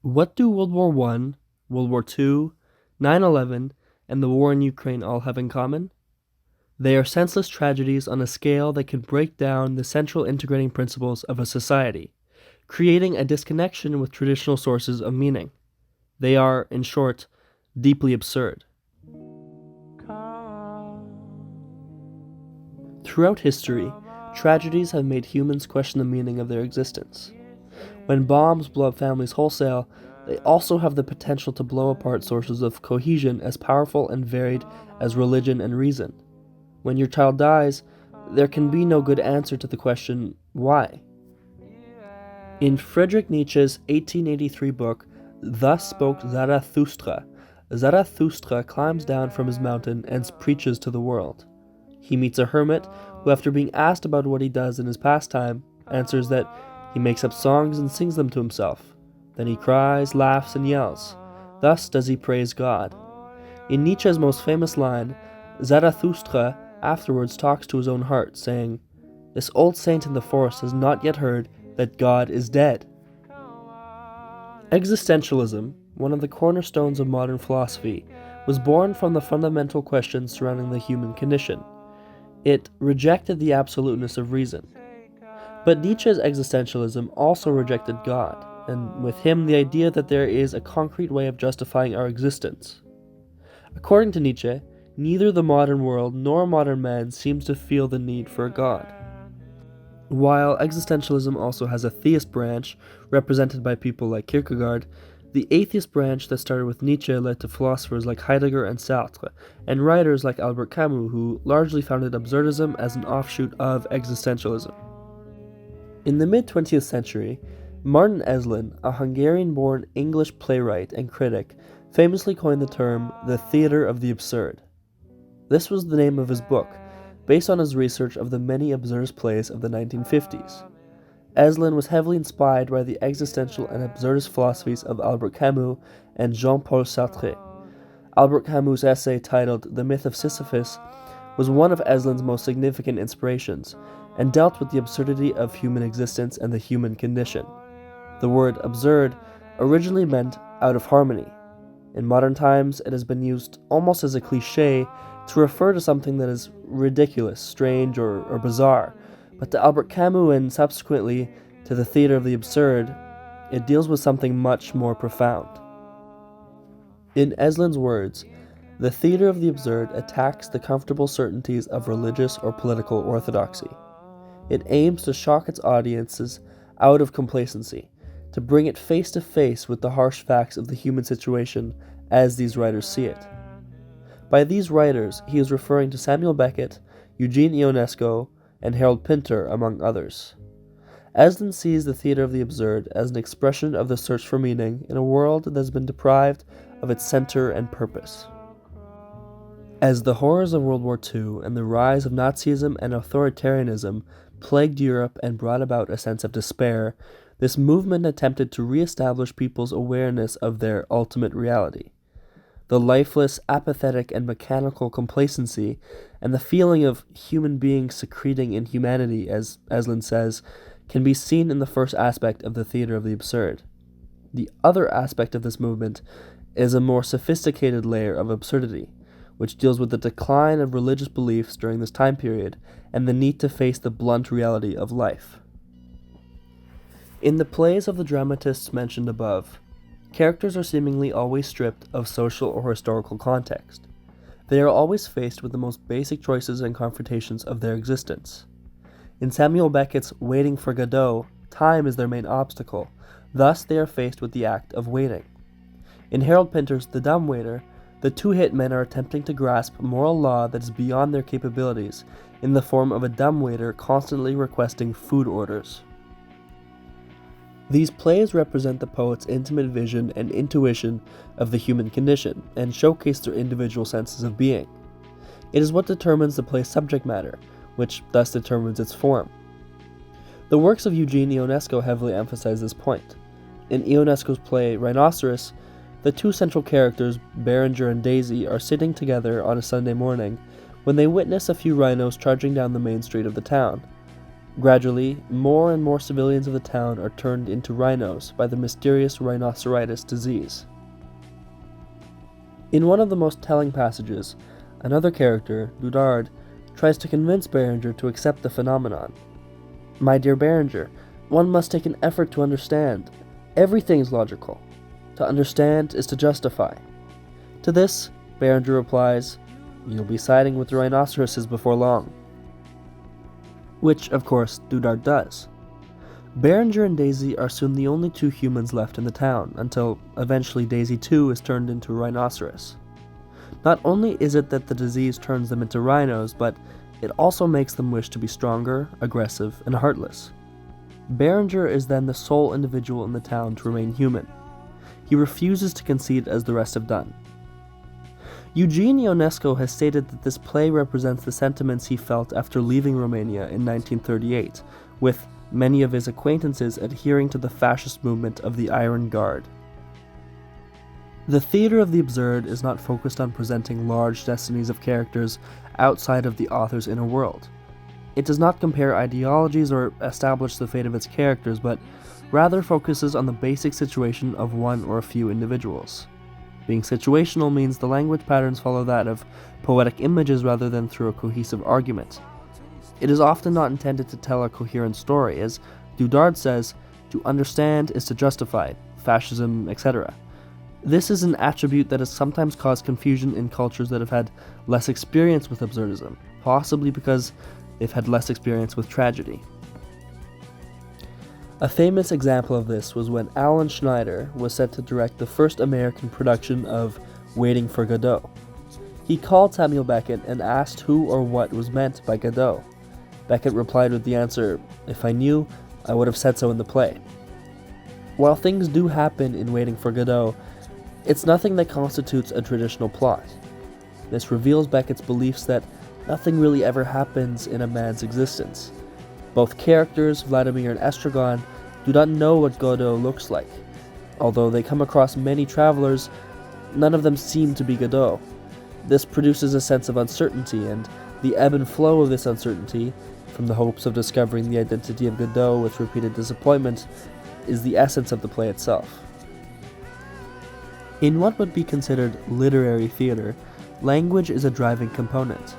What do World War I, World War II, 9/11, and the war in Ukraine all have in common? They are senseless tragedies on a scale that can break down the central integrating principles of a society, creating a disconnection with traditional sources of meaning. They are, in short, deeply absurd. Throughout history, tragedies have made humans question the meaning of their existence. When bombs blow up families wholesale, they also have the potential to blow apart sources of cohesion as powerful and varied as religion and reason. When your child dies, there can be no good answer to the question, why? In Friedrich Nietzsche's 1883 book, Thus Spoke Zarathustra, Zarathustra climbs down from his mountain and preaches to the world. He meets a hermit who, after being asked about what he does in his pastime, answers that he makes up songs and sings them to himself. Then he cries, laughs, and yells. Thus does he praise God. In Nietzsche's most famous line, Zarathustra afterwards talks to his own heart, saying, "This old saint in the forest has not yet heard that God is dead." Existentialism, one of the cornerstones of modern philosophy, was born from the fundamental questions surrounding the human condition. It rejected the absoluteness of reason. But Nietzsche's existentialism also rejected God, and with him the idea that there is a concrete way of justifying our existence. According to Nietzsche, neither the modern world nor modern man seems to feel the need for a God. While existentialism also has a theist branch, represented by people like Kierkegaard, the atheist branch that started with Nietzsche led to philosophers like Heidegger and Sartre, and writers like Albert Camus, who largely founded absurdism as an offshoot of existentialism. In the mid-20th century, Martin Eslin, a Hungarian-born English playwright and critic, famously coined the term the theater of the absurd. This was the name of his book, based on his research of the many absurdist plays of the 1950s. Eslin was heavily inspired by the existential and absurdist philosophies of Albert Camus and Jean-Paul Sartre. Albert Camus' essay titled The Myth of Sisyphus was one of Eslin's most significant inspirations, and dealt with the absurdity of human existence and the human condition. The word absurd originally meant out of harmony. In modern times, it has been used almost as a cliché to refer to something that is ridiculous, strange, or bizarre. But to Albert Camus and subsequently to the theater of the absurd, it deals with something much more profound. In Eslin's words, the theater of the absurd attacks the comfortable certainties of religious or political orthodoxy. It aims to shock its audiences out of complacency, to bring it face to face with the harsh facts of the human situation as these writers see it. By these writers, he is referring to Samuel Beckett, Eugene Ionesco, and Harold Pinter, among others. Eslin sees the theater of the absurd as an expression of the search for meaning in a world that has been deprived of its center and purpose. As the horrors of World War II and the rise of Nazism and authoritarianism plagued Europe and brought about a sense of despair, this movement attempted to re-establish people's awareness of their ultimate reality. The lifeless, apathetic, and mechanical complacency, and the feeling of human beings secreting inhumanity, as Eslin says, can be seen in the first aspect of the theater of the absurd. The other aspect of this movement is a more sophisticated layer of absurdity, which deals with the decline of religious beliefs during this time period and the need to face the blunt reality of life. In the plays of the dramatists mentioned above, characters are seemingly always stripped of social or historical context. They are always faced with the most basic choices and confrontations of their existence. In Samuel Beckett's Waiting for Godot, time is their main obstacle, thus they are faced with the act of waiting. In Harold Pinter's The Dumbwaiter, the two hitmen are attempting to grasp moral law that is beyond their capabilities in the form of a dumbwaiter constantly requesting food orders. These plays represent the poet's intimate vision and intuition of the human condition, and showcase their individual senses of being. It is what determines the play's subject matter, which thus determines its form. The works of Eugene Ionesco heavily emphasize this point. In Ionesco's play Rhinoceros, the two central characters, Berenger and Daisy, are sitting together on a Sunday morning when they witness a few rhinos charging down the main street of the town. Gradually, more and more civilians of the town are turned into rhinos by the mysterious rhinoceritis disease. In one of the most telling passages, another character, Dudard, tries to convince Berenger to accept the phenomenon. "My dear Berenger, one must take an effort to understand. Everything is logical. To understand is to justify." To this, Berenger replies, "You'll be siding with the rhinoceroses before long." Which, of course, Dudard does. Berenger and Daisy are soon the only two humans left in the town, until eventually Daisy too is turned into a rhinoceros. Not only is it that the disease turns them into rhinos, but it also makes them wish to be stronger, aggressive, and heartless. Berenger is then the sole individual in the town to remain human. He refuses to concede as the rest have done. Eugene Ionesco has stated that this play represents the sentiments he felt after leaving Romania in 1938, with many of his acquaintances adhering to the fascist movement of the Iron Guard. The theater of the absurd is not focused on presenting large destinies of characters outside of the author's inner world. It does not compare ideologies or establish the fate of its characters, but rather focuses on the basic situation of one or a few individuals. Being situational means the language patterns follow that of poetic images rather than through a cohesive argument. It is often not intended to tell a coherent story, as Dudard says, "To understand is to justify, fascism, etc." This is an attribute that has sometimes caused confusion in cultures that have had less experience with absurdism, possibly because they've had less experience with tragedy. A famous example of this was when Alan Schneider was set to direct the first American production of Waiting for Godot. He called Samuel Beckett and asked who or what was meant by Godot. Beckett replied with the answer, "If I knew, I would have said so in the play." While things do happen in Waiting for Godot, it's nothing that constitutes a traditional plot. This reveals Beckett's beliefs that nothing really ever happens in a man's existence. Both characters, Vladimir and Estragon, do not know what Godot looks like. Although they come across many travelers, none of them seem to be Godot. This produces a sense of uncertainty, and the ebb and flow of this uncertainty, from the hopes of discovering the identity of Godot with repeated disappointment, is the essence of the play itself. In what would be considered literary theater, language is a driving component,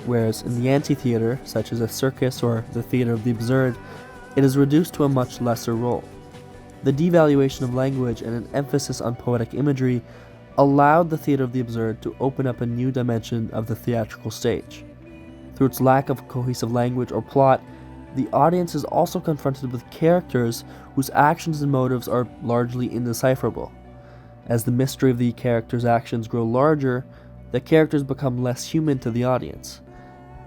whereas in the amphitheater, such as a circus or the theater of the absurd, it is reduced to a much lesser role. The devaluation of language and an emphasis on poetic imagery allowed the theater of the absurd to open up a new dimension of the theatrical stage. Through its lack of cohesive language or plot, the audience is also confronted with characters whose actions and motives are largely indecipherable. As the mystery of the characters' actions grow larger, the characters become less human to the audience.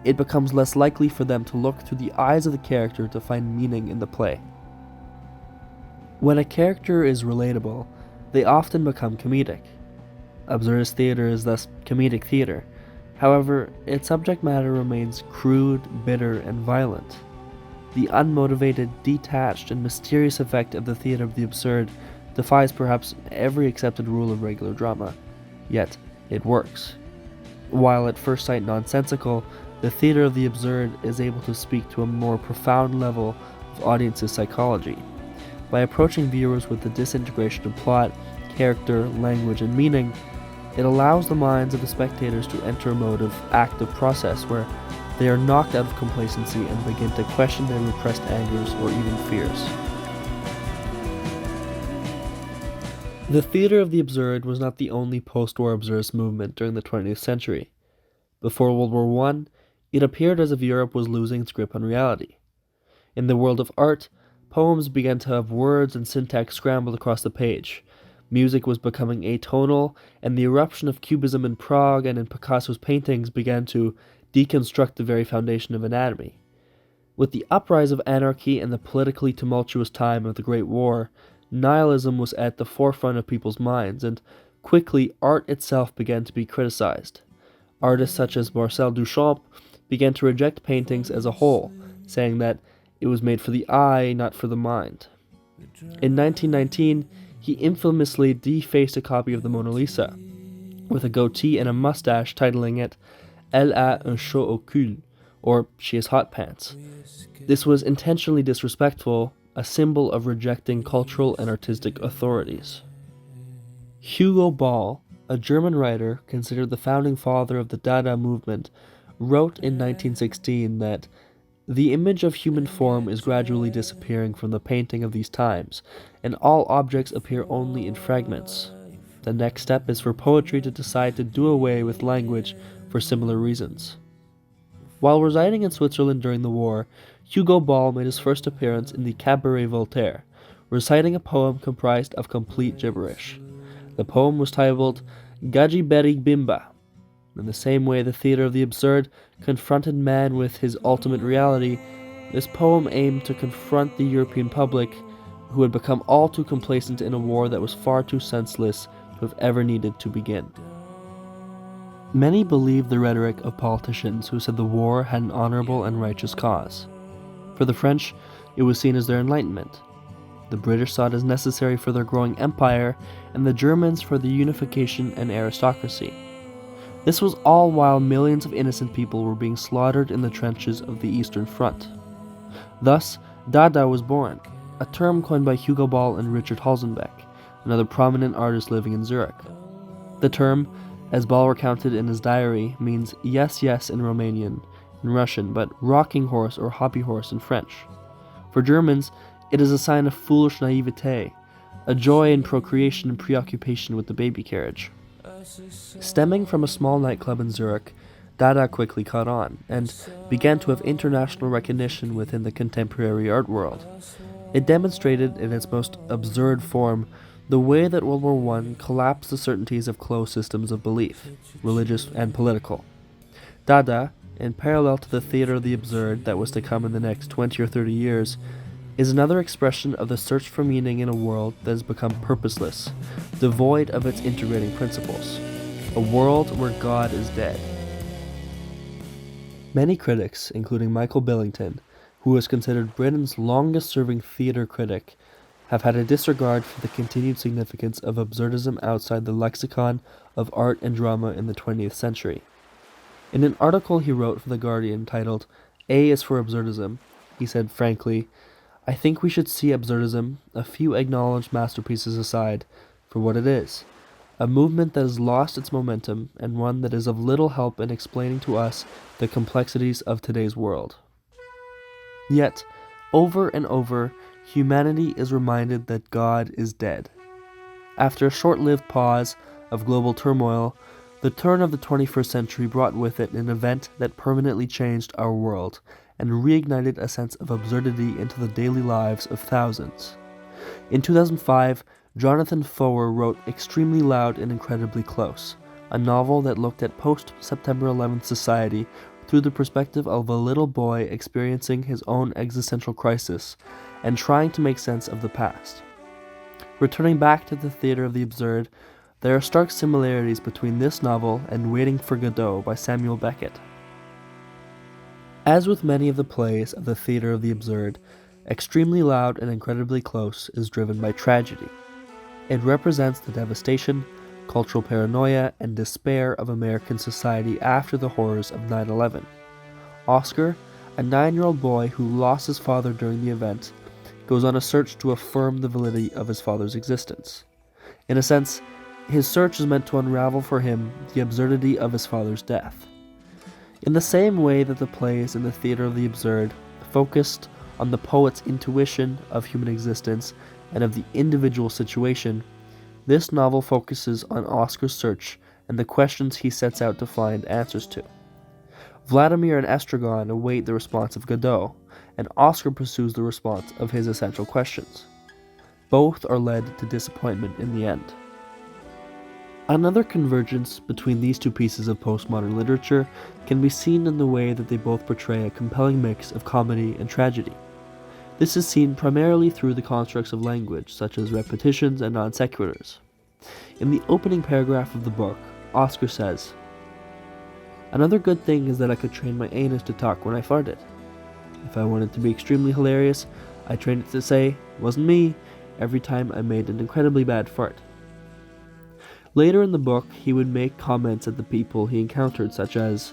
It becomes less likely for them to look through the eyes of the character to find meaning in the play. When a character is relatable, they often become comedic. Absurdist theater is thus comedic theater. However, its subject matter remains crude, bitter, and violent. The unmotivated, detached, and mysterious effect of the theater of the absurd defies perhaps every accepted rule of regular drama, yet it works. While at first sight nonsensical, the theater of the absurd is able to speak to a more profound level of audience's psychology. By approaching viewers with the disintegration of plot, character, language, and meaning, it allows the minds of the spectators to enter a mode of active process where they are knocked out of complacency and begin to question their repressed angers or even fears. The theater of the absurd was not the only post-war absurdist movement during the 20th century. Before World War I, it appeared as if Europe was losing its grip on reality. In the world of art, poems began to have words and syntax scrambled across the page. Music was becoming atonal, and the eruption of Cubism in Prague and in Picasso's paintings began to deconstruct the very foundation of anatomy. With the uprise of anarchy and the politically tumultuous time of the Great War, nihilism was at the forefront of people's minds, and quickly art itself began to be criticized. Artists such as Marcel Duchamp began to reject paintings as a whole, saying that it was made for the eye, not for the mind. In 1919, he infamously defaced a copy of the Mona Lisa, with a goatee and a mustache, titling it Elle a un chaud au cul, or she has hot pants. This was intentionally disrespectful, a symbol of rejecting cultural and artistic authorities. Hugo Ball, a German writer considered the founding father of the Dada movement, wrote in 1916 that the image of human form is gradually disappearing from the painting of these times, and all objects appear only in fragments. The next step is for poetry to decide to do away with language for similar reasons. While residing in Switzerland during the war, Hugo Ball made his first appearance in the Cabaret Voltaire, reciting a poem comprised of complete gibberish. The poem was titled Gaji Beri Bimba. In the same way the theater of the absurd confronted man with his ultimate reality, this poem aimed to confront the European public, who had become all too complacent in a war that was far too senseless to have ever needed to begin. Many believed the rhetoric of politicians who said the war had an honorable and righteous cause. For the French, it was seen as their enlightenment. The British saw it as necessary for their growing empire, and the Germans for the unification and aristocracy. This was all while millions of innocent people were being slaughtered in the trenches of the Eastern Front. Thus, Dada was born, a term coined by Hugo Ball and Richard Halzenbeck, another prominent artist living in Zurich. The term, as Ball recounted in his diary, means yes, yes in Romanian, in Russian, but rocking horse or hobby horse in French. For Germans, it is a sign of foolish naivete, a joy in procreation and preoccupation with the baby carriage. Stemming from a small nightclub in Zurich, Dada quickly caught on, and began to have international recognition within the contemporary art world. It demonstrated in its most absurd form the way that World War I collapsed the certainties of closed systems of belief, religious and political. Dada, in parallel to the theater of the absurd that was to come in the next 20 or 30 years, is another expression of the search for meaning in a world that has become purposeless, devoid of its integrating principles. A world where God is dead. Many critics, including Michael Billington, who is considered Britain's longest-serving theater critic, have had a disregard for the continued significance of absurdism outside the lexicon of art and drama in the 20th century. In an article he wrote for The Guardian titled, A is for Absurdism, he said frankly, I think we should see absurdism, a few acknowledged masterpieces aside, for what it is, a movement that has lost its momentum and one that is of little help in explaining to us the complexities of today's world. Yet, over and over, humanity is reminded that God is dead. After a short-lived pause of global turmoil, the turn of the 21st century brought with it an event that permanently changed our world and reignited a sense of absurdity into the daily lives of thousands. In 2005, Jonathan Foer wrote Extremely Loud and Incredibly Close, a novel that looked at post-September 11th society through the perspective of a little boy experiencing his own existential crisis and trying to make sense of the past. Returning back to the theater of the absurd, there are stark similarities between this novel and Waiting for Godot by Samuel Beckett. As with many of the plays of the theater of the absurd, Extremely Loud and Incredibly Close is driven by tragedy. It represents the devastation, cultural paranoia, and despair of American society after the horrors of 9/11. Oscar, a 9-year-old boy who lost his father during the event, goes on a search to affirm the validity of his father's existence. In a sense, his search is meant to unravel for him the absurdity of his father's death. In the same way that the plays in the theater of the absurd focused on the poet's intuition of human existence and of the individual situation, this novel focuses on Oscar's search and the questions he sets out to find answers to. Vladimir and Estragon await the response of Godot, and Oscar pursues the response of his essential questions. Both are led to disappointment in the end. Another convergence between these two pieces of postmodern literature can be seen in the way that they both portray a compelling mix of comedy and tragedy. This is seen primarily through the constructs of language, such as repetitions and non sequiturs. In the opening paragraph of the book, Oscar says, Another good thing is that I could train my anus to talk when I farted. If I wanted to be extremely hilarious, I trained it to say, wasn't me, every time I made an incredibly bad fart. Later in the book, he would make comments at the people he encountered, such as,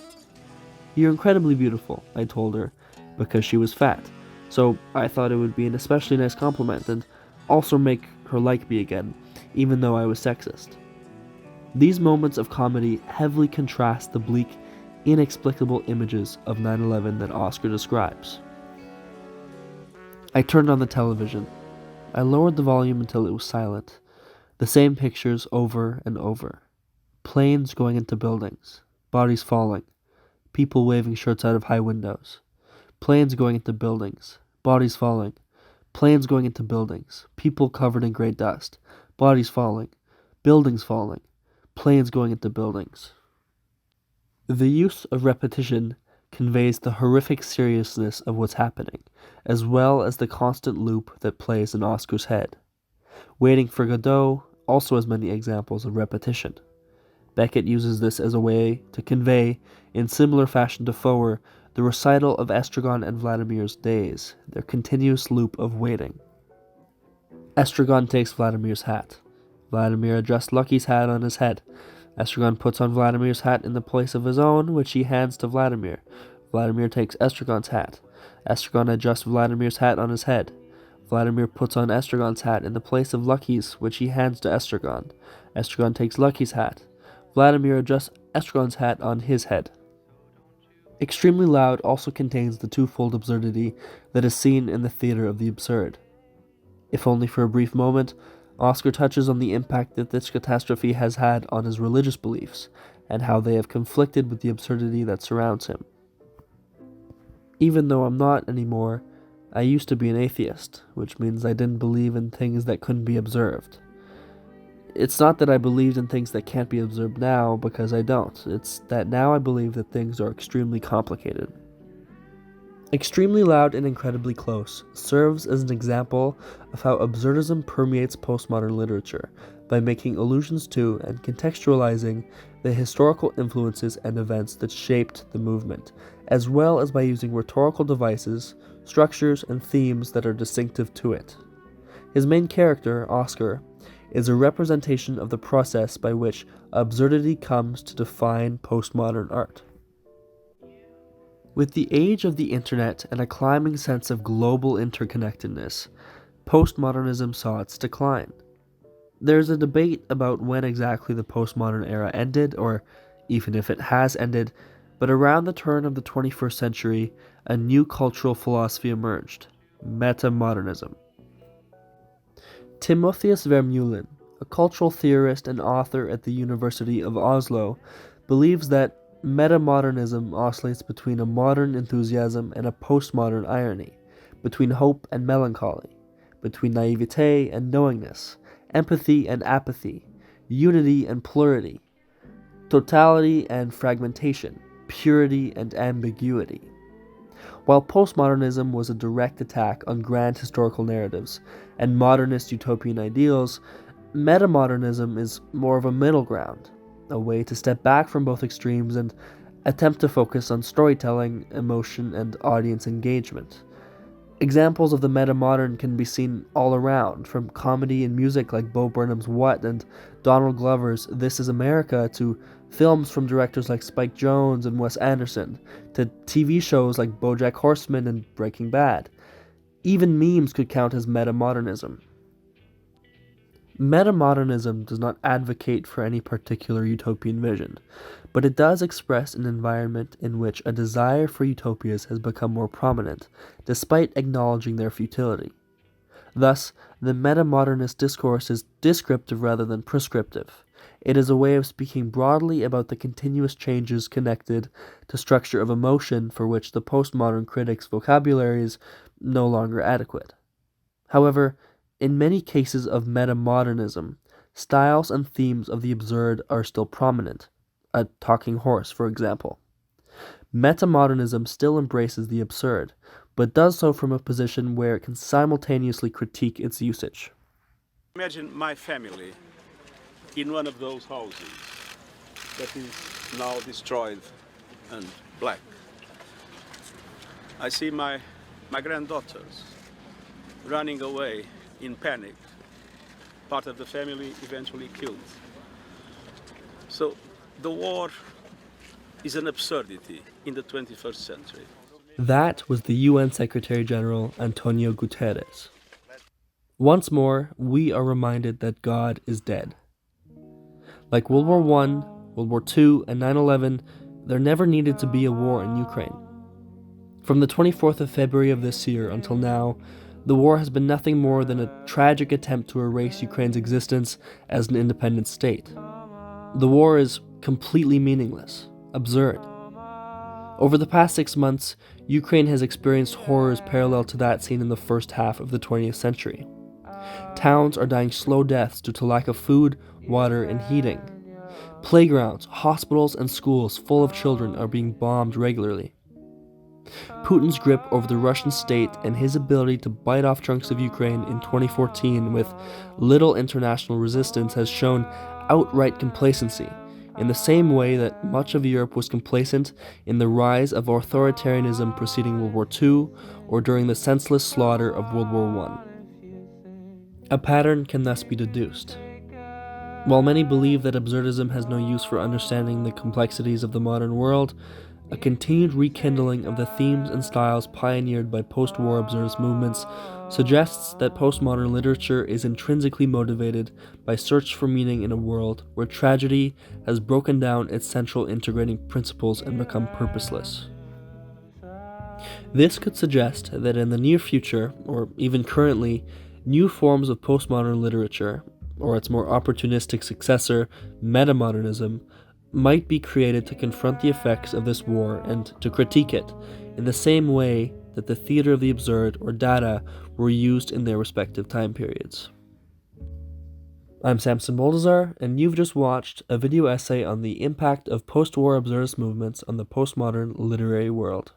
"You're incredibly beautiful," I told her, because she was fat, so I thought it would be an especially nice compliment and also make her like me again, even though I was sexist. These moments of comedy heavily contrast the bleak, inexplicable images of 9/11 that Oscar describes. I turned on the television. I lowered the volume until it was silent. The same pictures over and over. Planes going into buildings, bodies falling, people waving shirts out of high windows. Planes going into buildings, bodies falling, planes going into buildings, people covered in gray dust, bodies falling, buildings falling, planes going into buildings. The use of repetition conveys the horrific seriousness of what's happening, as well as the constant loop that plays in Oscar's head. Waiting for Godot also has many examples of repetition. Beckett uses this as a way to convey, in similar fashion to Foer, the recital of Estragon and Vladimir's days, their continuous loop of waiting. Estragon takes Vladimir's hat. Vladimir adjusts Lucky's hat on his head. Estragon puts on Vladimir's hat in the place of his own, which he hands to Vladimir. Vladimir takes Estragon's hat. Estragon adjusts Vladimir's hat on his head. Vladimir puts on Estragon's hat in the place of Lucky's, which he hands to Estragon. Estragon takes Lucky's hat. Vladimir adjusts Estragon's hat on his head. Extremely Loud also contains the twofold absurdity that is seen in the theater of the absurd. If only for a brief moment, Oscar touches on the impact that this catastrophe has had on his religious beliefs, and how they have conflicted with the absurdity that surrounds him. Even though I'm not anymore, I used to be an atheist, which means I didn't believe in things that couldn't be observed. It's not that I believed in things that can't be observed now, because I don't. It's that now I believe that things are extremely complicated. Extremely Loud and Incredibly Close serves as an example of how absurdism permeates postmodern literature by making allusions to and contextualizing the historical influences and events that shaped the movement, as well as by using rhetorical devices, structures, and themes that are distinctive to it. His main character, Oscar, is a representation of the process by which absurdity comes to define postmodern art. With the age of the internet and a climbing sense of global interconnectedness, postmodernism saw its decline. There's a debate about when exactly the postmodern era ended, or even if it has ended, but around the turn of the 21st century, a new cultural philosophy emerged: metamodernism. Timotheus Vermeulen, a cultural theorist and author at the University of Oslo, believes that metamodernism oscillates between a modern enthusiasm and a postmodern irony, between hope and melancholy, between naivete and knowingness, empathy and apathy, unity and plurality, totality and fragmentation, purity and ambiguity. While postmodernism was a direct attack on grand historical narratives and modernist utopian ideals, metamodernism is more of a middle ground, a way to step back from both extremes and attempt to focus on storytelling, emotion, and audience engagement. Examples of the metamodern can be seen all around, from comedy and music like Bo Burnham's What and Donald Glover's This Is America, to films from directors like Spike Jonze and Wes Anderson, to TV shows like BoJack Horseman and Breaking Bad. Even memes could count as metamodernism. Metamodernism does not advocate for any particular utopian vision, but it does express an environment in which a desire for utopias has become more prominent, despite acknowledging their futility. Thus, the metamodernist discourse is descriptive rather than prescriptive. It is a way of speaking broadly about the continuous changes connected to structure of emotion for which the postmodern critic's vocabulary is no longer adequate. However, in many cases of metamodernism, styles and themes of the absurd are still prominent. A talking horse, for example. Metamodernism still embraces the absurd, but does so from a position where it can simultaneously critique its usage. Imagine my family in one of those houses that is now destroyed and black. I see my granddaughters running away in panic. Part of the family eventually killed. So the war is an absurdity in the 21st century. That was the UN Secretary General Antonio Guterres. Once more, we are reminded that God is dead. Like World War I, World War II, and 9/11, there never needed to be a war in Ukraine. From the 24th of February of this year until now, the war has been nothing more than a tragic attempt to erase Ukraine's existence as an independent state. The war is completely meaningless, absurd. Over the past 6 months, Ukraine has experienced horrors parallel to that seen in the first half of the 20th century. Towns are dying slow deaths due to lack of food, water, and heating. Playgrounds, hospitals, and schools full of children are being bombed regularly. Putin's grip over the Russian state and his ability to bite off chunks of Ukraine in 2014 with little international resistance has shown outright complacency, in the same way that much of Europe was complacent in the rise of authoritarianism preceding World War II or during the senseless slaughter of World War I. A pattern can thus be deduced. While many believe that absurdism has no use for understanding the complexities of the modern world, a continued rekindling of the themes and styles pioneered by post-war absurdist movements suggests that postmodern literature is intrinsically motivated by search for meaning in a world where tragedy has broken down its central integrating principles and become purposeless. This could suggest that in the near future, or even currently, new forms of postmodern literature, or its more opportunistic successor, metamodernism, might be created to confront the effects of this war and to critique it, in the same way that the theater of the absurd or Dada were used in their respective time periods. I'm Samson Boldazar, and you've just watched a video essay on the impact of post-war absurdist movements on the postmodern literary world.